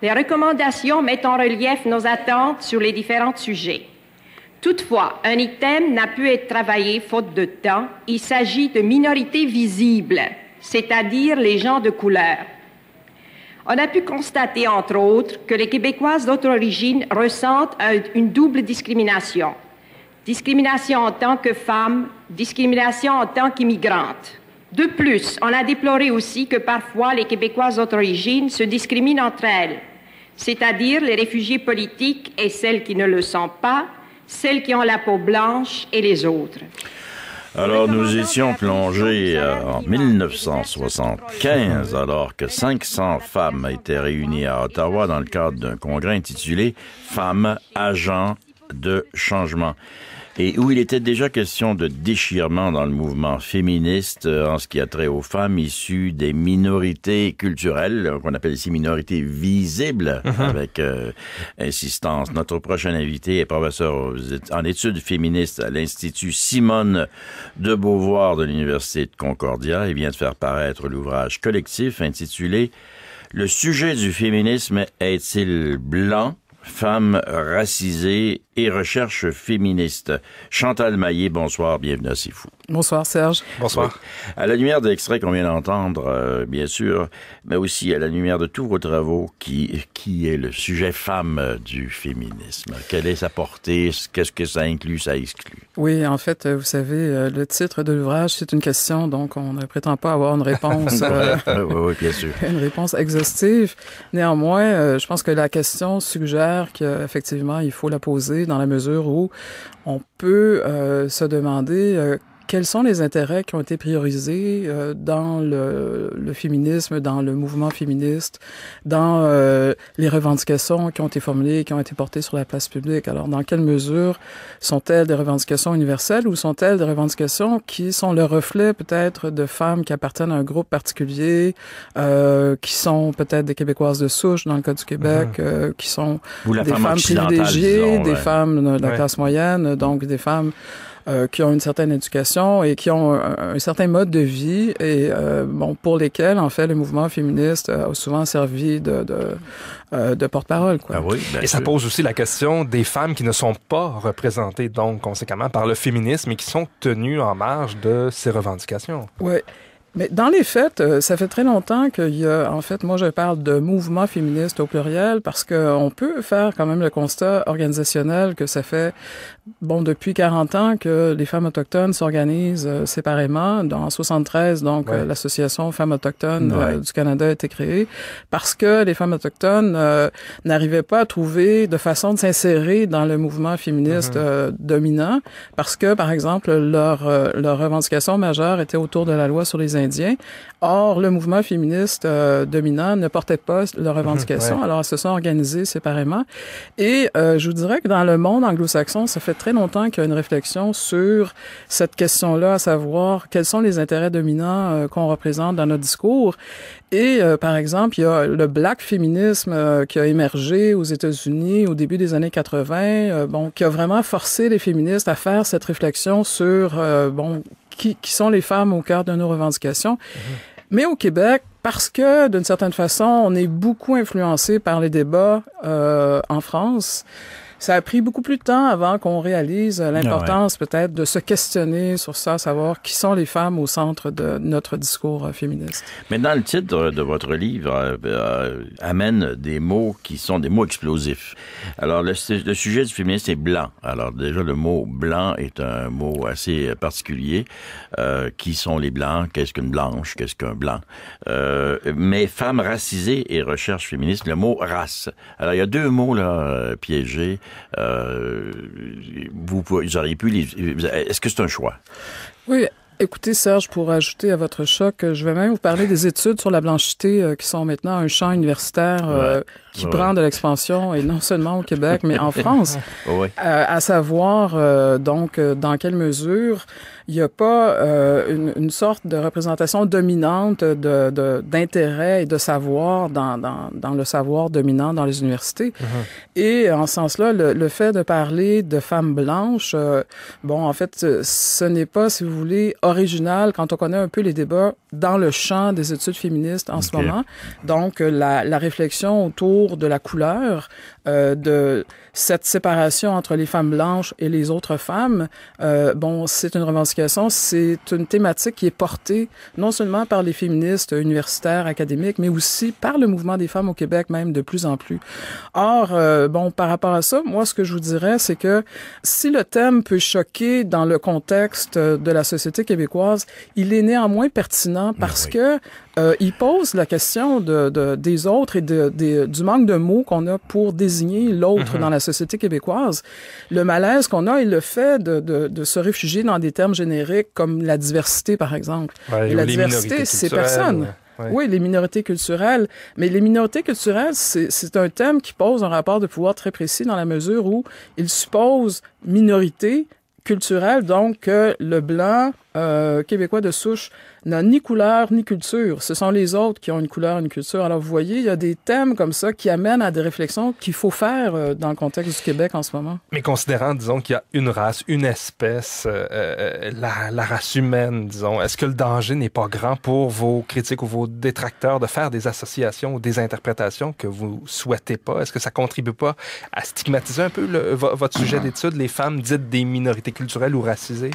Les recommandations mettent en relief nos attentes sur les différents sujets. Toutefois, un item n'a pu être travaillé faute de temps. Il s'agit de minorités visibles, c'est-à-dire les gens de couleur. On a pu constater, entre autres, que les Québécoises d'autre origine ressentent une double discrimination. Discrimination en tant que femme, discrimination en tant qu'immigrante. De plus, on a déploré aussi que parfois les Québécoises d'autre origine se discriminent entre elles, c'est-à-dire les réfugiés politiques et celles qui ne le sont pas, celles qui ont la peau blanche et les autres. Alors, nous étions plongés en 1975, alors que 500 femmes étaient réunies à Ottawa dans le cadre d'un congrès intitulé « Femmes, agents de changement ». Et où il était déjà question de déchirement dans le mouvement féministe en ce qui a trait aux femmes issues des minorités culturelles, qu'on appelle ici minorités visibles, avec insistance. Notre prochain invité est professeur en études féministes à l'Institut Simone de Beauvoir de l'Université de Concordia. Il vient de faire paraître l'ouvrage collectif intitulé « Le sujet du féminisme est-il blanc? Femmes racisées et recherche féministe. » Chantal Maillet, bonsoir, bienvenue à C'est Fou. Bonsoir Serge. Bonsoir. Oui. À la lumière de l'extrait qu'on vient d'entendre, bien sûr, mais aussi à la lumière de tous vos travaux, qui est le sujet femme du féminisme? Quelle est sa portée? Qu'est-ce que ça inclut, ça exclut? Oui, en fait, vous savez, le titre de l'ouvrage, c'est une question, donc on ne prétend pas avoir une réponse, oui, bien sûr. Une réponse exhaustive. Néanmoins, je pense que la question suggère qu'effectivement, il faut la poser dans la mesure où on peut se demander quels sont les intérêts qui ont été priorisés dans le féminisme, dans le mouvement féministe, dans les revendications qui ont été formulées, qui ont été portées sur la place publique. Alors, dans quelle mesure sont-elles des revendications universelles ou sont-elles des revendications qui sont le reflet peut-être de femmes qui appartiennent à un groupe particulier, qui sont peut-être des Québécoises de souche dans le cas du Québec, qui sont des femmes privilégiées, des femmes de la classe moyenne, donc des femmes qui ont une certaine éducation et qui ont un certain mode de vie et pour lesquels en fait le mouvement féministe a souvent servi de porte-parole, quoi. Ah oui, et ça pose aussi la question des femmes qui ne sont pas représentées donc conséquemment par le féminisme et qui sont tenues en marge de ces revendications. Oui. Mais dans les faits, ça fait très longtemps qu'il y a, en fait, moi je parle de mouvement féministe au pluriel parce qu'on peut faire quand même le constat organisationnel que ça fait, depuis 40 ans que les femmes autochtones s'organisent séparément. En 73, donc, l'Association Femmes autochtones du Canada a été créée parce que les femmes autochtones n'arrivaient pas à trouver de façon de s'insérer dans le mouvement féministe dominant parce que, par exemple, leur revendication majeure était autour de la loi sur les Indiens. Or, le mouvement féministe dominant ne portait pas leurs revendications, alors elles se sont organisées séparément. Et je vous dirais que dans le monde anglo-saxon, ça fait très longtemps qu'il y a une réflexion sur cette question-là, à savoir quels sont les intérêts dominants qu'on représente dans notre discours. Et par exemple, il y a le black féminisme qui a émergé aux États-Unis au début des années 80, qui a vraiment forcé les féministes à faire cette réflexion sur qui sont les femmes au cœur de nos revendications. Mais au Québec, parce que, d'une certaine façon, on est beaucoup influencé par les débats en France, ça a pris beaucoup plus de temps avant qu'on réalise l'importance peut-être de se questionner sur ça, savoir qui sont les femmes au centre de notre discours féministe. Mais dans le titre de votre livre amène des mots qui sont des mots explosifs. Alors, le sujet du féminisme est blanc. Alors, déjà, le mot blanc est un mot assez particulier. Qui sont les blancs? Qu'est-ce qu'une blanche? Qu'est-ce qu'un blanc? Mais femmes racisées et recherche féministe, le mot race. Alors, il y a deux mots là piégés. Vous auriez pu est-ce que c'est un choix? Oui. Écoutez, Serge, pour ajouter à votre choc, je vais même vous parler des études sur la blanchité qui sont maintenant un champ universitaire qui prend de l'expansion, et non seulement au Québec, mais en France. À savoir, donc, dans quelle mesure il n'y a pas une sorte de représentation dominante d'intérêt et de savoir dans le savoir dominant dans les universités. Et en ce sens-là, le fait de parler de femmes blanches, en fait, ce n'est pas, si vous voulez, original quand on connaît un peu les débats dans le champ des études féministes en ce moment. Donc, la réflexion autour de la couleur, de cette séparation entre les femmes blanches et les autres femmes, c'est une revendication, c'est une thématique qui est portée non seulement par les féministes universitaires, académiques, mais aussi par le mouvement des femmes au Québec, même de plus en plus. Or, par rapport à ça, moi, ce que je vous dirais, c'est que si le thème peut choquer dans le contexte de la société québécoise, il est néanmoins pertinent parce que il pose la question des autres et du manque de mots qu'on a pour désigner l'autre dans la société québécoise. Le malaise qu'on a est le fait de se réfugier dans des termes génériques comme la diversité, par exemple. Ouais, et la diversité, c'est personne. Ouais. Oui, les minorités culturelles. Mais les minorités culturelles, c'est un thème qui pose un rapport de pouvoir très précis dans la mesure où il suppose minorité culturelle, donc que le blanc québécois de souche n'a ni couleur ni culture. Ce sont les autres qui ont une couleur, une culture. Alors, vous voyez, il y a des thèmes comme ça qui amènent à des réflexions qu'il faut faire dans le contexte du Québec en ce moment. Mais considérant, disons, qu'il y a une race, une espèce, la race humaine, disons, est-ce que le danger n'est pas grand pour vos critiques ou vos détracteurs de faire des associations ou des interprétations que vous souhaitez pas? Est-ce que ça contribue pas à stigmatiser un peu votre sujet d'étude, les femmes dites des minorités culturelles ou racisées?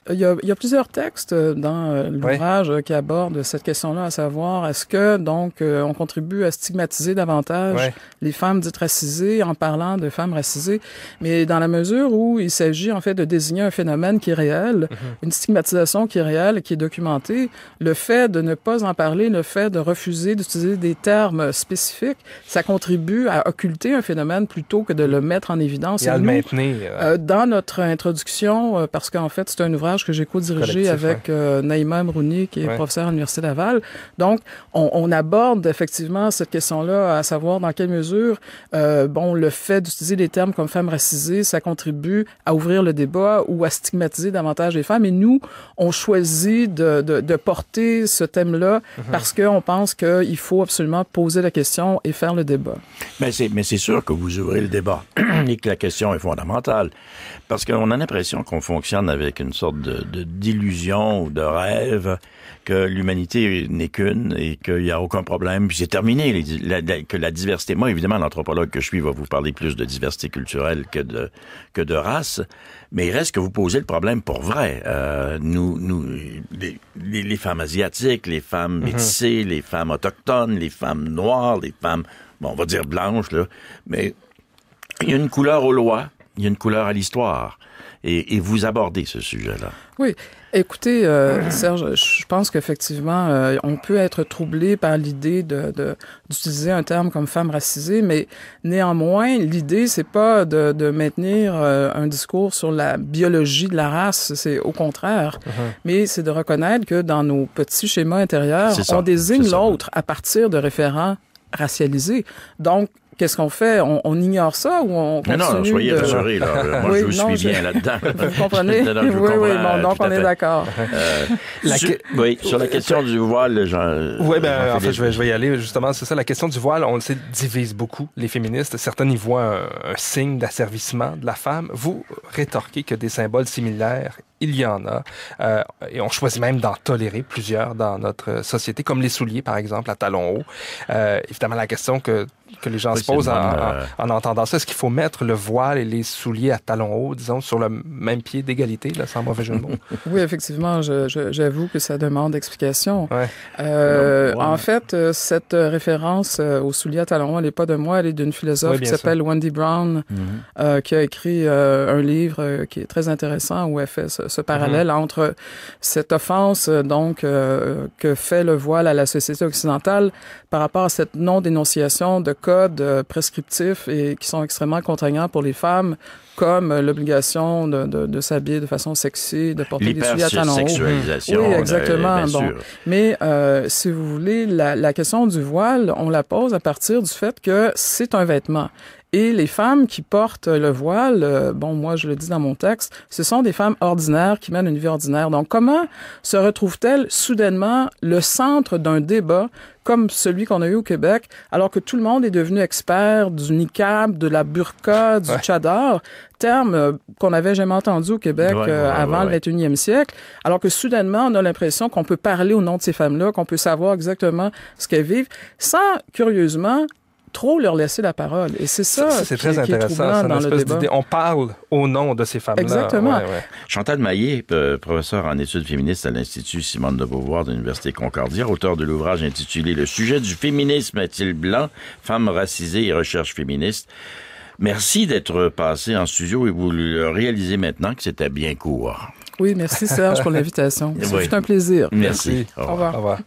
Il y a plusieurs textes dans l'ouvrage qui abordent cette question-là, à savoir, est-ce que, donc, on contribue à stigmatiser davantage les femmes dites racisées en parlant de femmes racisées, mais dans la mesure où il s'agit, en fait, de désigner un phénomène qui est réel, une stigmatisation qui est réelle, qui est documentée, le fait de ne pas en parler, le fait de refuser d'utiliser des termes spécifiques, ça contribue à occulter un phénomène plutôt que de le mettre en évidence. Et à le maintenir. Dans notre introduction, parce qu'en fait, c'est un ouvrage que j'ai co-dirigé avec Naïma Mrouni, qui est professeure à l'Université Laval. Donc, on aborde effectivement cette question-là, à savoir dans quelle mesure, le fait d'utiliser des termes comme femmes racisées, ça contribue à ouvrir le débat ou à stigmatiser davantage les femmes. Et nous, on choisit de porter ce thème-là parce qu'on pense qu'il faut absolument poser la question et faire le débat. Mais c'est sûr que vous ouvrez le débat et que la question est fondamentale. Parce qu'on a l'impression qu'on fonctionne avec une sorte d'illusion ou de rêve que l'humanité n'est qu'une et qu'il n'y a aucun problème. Puis c'est terminé, que la diversité... Moi, évidemment, l'anthropologue que je suis va vous parler plus de diversité culturelle que de race, mais il reste que vous posez le problème pour vrai. Les femmes asiatiques, les femmes métissées, les femmes autochtones, les femmes noires, les femmes, on va dire blanches, là, mais il y a une couleur aux lois, il y a une couleur à l'histoire. Et vous abordez ce sujet-là. Oui. Écoutez, Serge, je pense qu'effectivement, on peut être troublé par l'idée d'utiliser un terme comme femme racisée, mais néanmoins, l'idée, c'est pas de maintenir un discours sur la biologie de la race, c'est au contraire, mais c'est de reconnaître que dans nos petits schémas intérieurs, on désigne l'autre à partir de référents racialisés. Donc, qu'est-ce qu'on fait? On ignore ça ou on continue? Non, soyez rassurés, là. Moi, je vous suis bien là-dedans. Vous comprenez? Oui, donc on est d'accord. Sur la question du voile, en fait, je vais y aller. Justement, c'est ça, la question du voile, on le sait, divise beaucoup les féministes. Certains y voient un signe d'asservissement de la femme. Vous rétorquez que des symboles similaires, il y en a. Et on choisit même d'en tolérer plusieurs dans notre société, comme les souliers, par exemple, à talons hauts. Évidemment, la question que les gens se posent en entendant ça, est-ce qu'il faut mettre le voile et les souliers à talons hauts, disons, sur le même pied d'égalité, là, sans mauvais jeu de mots? Oui, effectivement, j'avoue que ça demande explication. En fait, cette référence aux souliers à talons hauts, elle n'est pas de moi, elle est d'une philosophe qui s'appelle Wendy Brown, qui a écrit un livre qui est très intéressant où elle fait ce parallèle entre cette offense donc que fait le voile à la société occidentale par rapport à cette non-dénonciation de codes prescriptifs et qui sont extrêmement contraignants pour les femmes, comme l'obligation de s'habiller de façon sexy, de porter des souliers à talons hauts. Oui, exactement. Mais si vous voulez, la question du voile, on la pose à partir du fait que c'est un vêtement. Et les femmes qui portent le voile, bon, moi, je le dis dans mon texte, ce sont des femmes ordinaires qui mènent une vie ordinaire. Donc, comment se retrouvent-elles soudainement le centre d'un débat comme celui qu'on a eu au Québec, alors que tout le monde est devenu expert du niqab, de la burqa, du tchadar, terme qu'on n'avait jamais entendu au Québec avant le 21e siècle, alors que soudainement, on a l'impression qu'on peut parler au nom de ces femmes-là, qu'on peut savoir exactement ce qu'elles vivent, sans, curieusement, trop leur laisser la parole. Et c'est ça c'est très intéressant, dans le débat. On parle au nom de ces femmes-là. Exactement. Chantal Maillet, professeure en études féministes à l'Institut Simone de Beauvoir de l'Université Concordia, auteur de l'ouvrage intitulé « Le sujet du féminisme est-il blanc? Femmes racisées et recherche féministe ». Merci d'être passé en studio et vous le réalisez maintenant que c'était bien court. Oui, merci Serge pour l'invitation. C'est un plaisir. Merci. Au revoir. Au revoir.